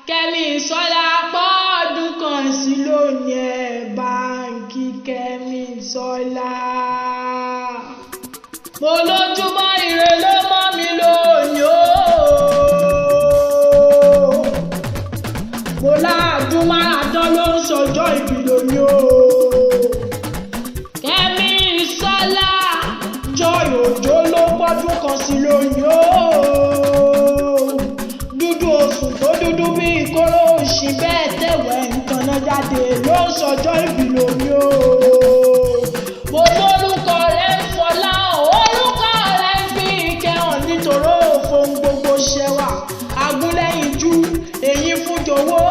Kẹ́misọ́lá pọ́ọ̀dún kan sí lónìí ẹ̀ báńkì Kẹ́misọ́lá. Mo lójúmọ́ ire ló mọ́ mi lónìí o. Mo láàdún máràdán ló ń ṣọjọ́ ìbí lónìí o. Kẹ́misọ́lá Joy Òjó ló pọ́dún kan sí lónìí o. Dúdú oṣù tó dúdú bí ìkóró òṣì bẹ́ẹ̀ tẹ̀wẹ̀ nǹkan náà jáde ló ń ṣọjọ́ ìbí lónìí o. Mo lórúkọ rẹ̀ ń fọlá orúkọ rẹ̀ ń fi ìkẹhàn nítorí òfin gbogbo ṣẹwà agúnlẹ́yinjú èyí fún jọ̀wọ́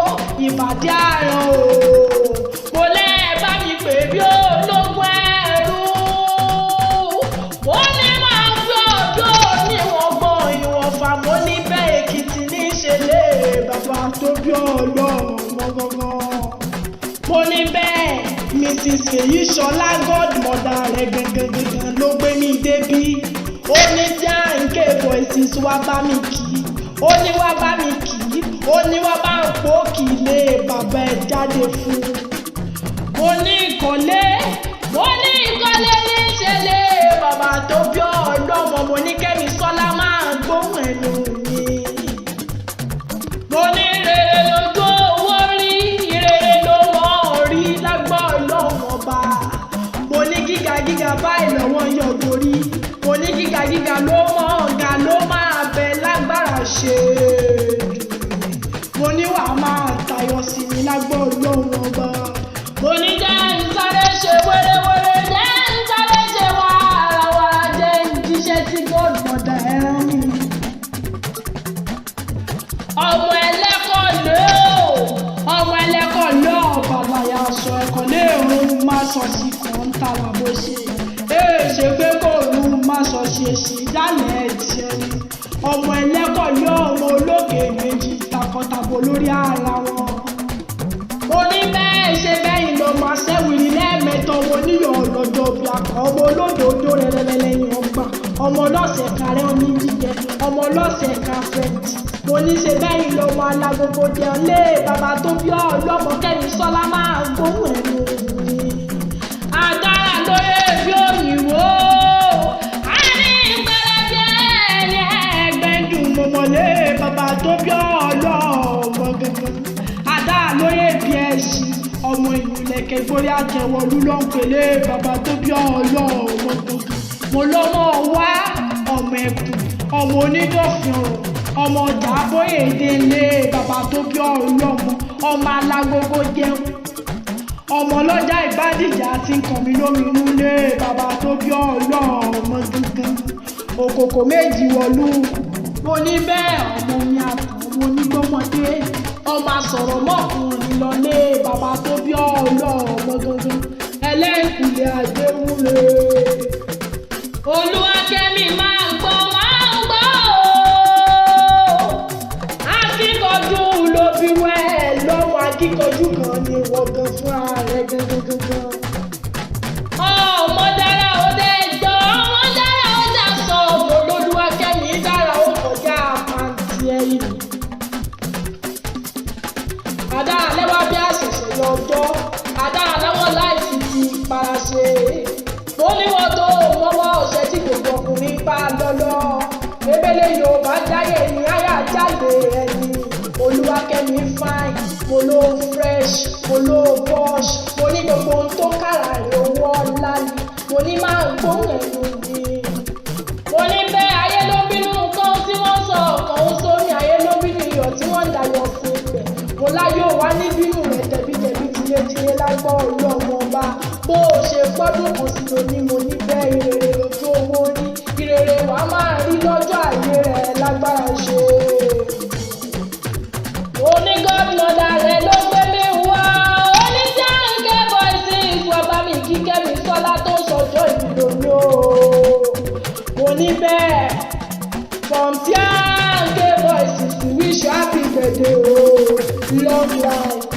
ìbàdí àràn o. Mo lẹ́ẹ̀ bá mi pè bí ológun ẹrú. Mo ní máa ń fi ọjọ́ níwọ̀n gbọ́n ìwọ̀nfà mo ní bẹ́ẹ̀ Èkìtì ní ìṣẹ̀lẹ̀ bàbá tó bí ọlọ́run gangan. Mo ní bẹ́ẹ̀ Mrs. Fèyíṣọlá godmother rẹ̀ gangan ló gbé mi débí. Ó ní Janke Voices wá bá mi kì í. Ó ní wá bá mi kì í. Ó ní wá bá ń pò kì í lé bàbá ẹ̀ jáde fún. Mo ní Ikole ní ìṣẹ̀lẹ̀ bàbá tó bí ọlọ́mọ. Mo ní Kẹ́misọ́lá máa gbóhùn ẹnu mi. Mo ní rere lójú owó rí rere ló wọ́n rí lágbọ́ ọlọ́mọ ọba. Mo ní gíga báyìí lọ́wọ́ yọ̀gòrí. Mo ní gíga ló mọ̀ ọ̀gá ló máa bẹ lágbára ṣe. Mo ní wàá máa tayọ sí mi lágbọ́ ọlọ́mọ ọba. Mo ní jẹ́ ń sáré ṣe wérewére jẹ́ ń sáré ṣe wàràwàrà jẹ́ ń jíṣẹ́ tí godmother ẹran mi. Ọmọ ẹlẹ́kọ̀ọ́ lé ọ̀ bàbá ya sọ ẹ̀kọ́ lé òun má sọ sí kan ń tàwà bó ṣe. Ṣe pé kò òun má sọ ṣe sí dálẹ̀ ẹ̀jẹ̀ ni. Ọmọ ẹlẹ́kọ̀ọ́ lé ọmọ olókè méjì takọtabo lórí ara wọn. Mo ní bẹ́ẹ̀ ṣe bẹ́yìn lọ máa ṣẹ́wìrì lẹ́ẹ̀mẹ́tọ́ mo níyọ̀ lọ́jọ́ bí akọ ọmọ olódòdó rẹ̀rẹ̀rẹ̀ lẹ́yìn ọgbà ọmọ ọlọ́sẹ̀ kárẹ́ oníjíjẹ ọmọ ọlọ́sẹ̀ káfẹ́ǹtì. Mo ní ṣe bẹ́yìn lọ máa la gbogbo jẹun lé bàbá tó bí ọlọ́mọ Kẹ́misọ́lá máa gbóhùn ẹnu mi. Adára lóye bí òyìnbó a ní ìpẹ́lẹ́ bí ẹni ẹgbẹ́dùn mọ̀mọ́lé bàbá tó bí ọlọ́mọ gangan. Adára lóye bí ẹṣin ọmọ ìlú lẹ̀kẹ̀ ìforí àjẹwọ̀lú ló ń pèlè bàbá tó bí ọlọ́mọ gangan. Mo lọ́mọ wá ọmọ ẹ̀kú ọmọ onídọ̀fin ọ̀rọ̀ ọmọ ọjà bóyèdè lé bàbá tó bí ọlọ́mọ ọmọ alágbogbo jẹun ọmọ ọlọ́jà ìbádìjà ti ń kàn mí lóminú lé bàbá tó bí ọlọ́mọ gangan. Òkòkò méjì wọ̀lú. Mo ní bẹ́ẹ̀ ọmọ mi àtàn ọmọ onígbọ́mọdé ọmọ asọ̀rọ̀ mọ́kùnrin lọ lé bàbá tó bí ọlọ́mọ gangan. Ẹlẹ́kùnlé àdéhùnlé. Olúwakẹ́mi máa ń gbọ́ o. Akíkanjú ló fi wẹ́ lọ́wọ́ akíkanjú kan ní wọ́gán fúnra rẹ̀ gangan. Ọmọ dára ó dé jọ ọmọ dára ó dà sọ ọmọ Olúwakẹ́mi dára ó kọjá pàǹtí ẹ̀yìn. Adára lẹ́wọ́ bí àṣẹ̀ṣẹ̀ lọ́jọ́ adára lọ́wọ́ láìsí ti paraṣe. Mo ní wọ́n tó mọ́wọ́ ọ̀sẹ̀ tí gbogbo ọkùnrin bá lọ́lọ́. Ebele Yorùbá jáyé ní àyà jáde ẹni. Olúwakẹ́mi fine, mo ló fresh, mo ló posh. Mo ní gbogbo ohun tó kára rẹ̀ owó ọ̀la ni. Mo ní máa ń gbóhùn ẹnu mi. Mo ní bẹ́ẹ̀ ayé ló bínú nǹkan tí wọ́n sọ ọ̀kan ó sómi ayé ló bínú iyọ̀ tí wọ́n dayọ̀ fún ibẹ̀. Mo láyọ̀ wá ní bínú rẹ̀ tẹ̀bítẹ̀bí tilétilé lágbọ́ ọlọ́mọ ọba. Bó o ṣe gbọ́dún kan sí lóní mo ní bẹ́ẹ̀ ìrere lójú owó rí. Ìrere wàá máa rí lọ́jọ́ ayé rẹ̀ lágbára ṣe. Ó ní godmother rẹ̀ ló gbé mi wá. Ó ní Janke Voices wá bá mi kí Kẹ́misọ́lá tó sọjọ́ ìbílò mi o. Mo ní bẹ́ẹ̀ from Janke Voices to wish happy birthday o. Long life.